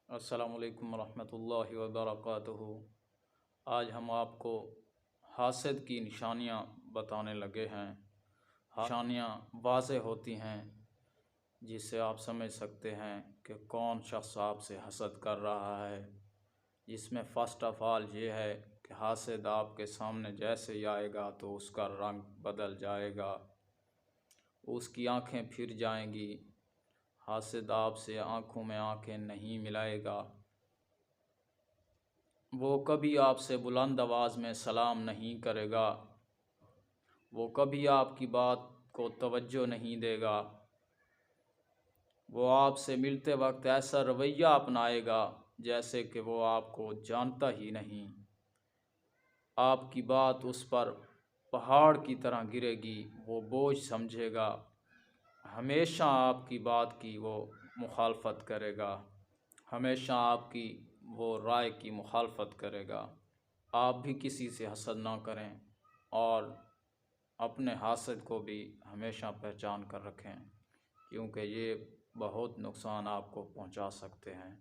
السلام علیکم ورحمۃ اللہ وبرکاتہ۔ آج ہم آپ کو حاسد کی نشانیاں بتانے لگے ہیں۔ نشانیاں واضح ہوتی ہیں جس سے آپ سمجھ سکتے ہیں کہ کون شخص آپ سے حسد کر رہا ہے، جس میں فرسٹ آف آل یہ ہے کہ حاسد آپ کے سامنے جیسے ہی آئے گا تو اس کا رنگ بدل جائے گا، اس کی آنکھیں پھر جائیں گی۔ حاسد آپ سے آنکھوں میں آنکھیں نہیں ملائے گا، وہ کبھی آپ سے بلند آواز میں سلام نہیں کرے گا، وہ کبھی آپ کی بات کو توجہ نہیں دے گا، وہ آپ سے ملتے وقت ایسا رویہ اپنائے گا جیسے کہ وہ آپ کو جانتا ہی نہیں۔ آپ کی بات اس پر پہاڑ کی طرح گرے گی، وہ بوجھ سمجھے گا، ہمیشہ آپ کی بات کی وہ مخالفت کرے گا، ہمیشہ آپ کی وہ رائے کی مخالفت کرے گا۔ آپ بھی کسی سے حسد نہ کریں اور اپنے حاسد کو بھی ہمیشہ پہچان کر رکھیں، کیونکہ یہ بہت نقصان آپ کو پہنچا سکتے ہیں۔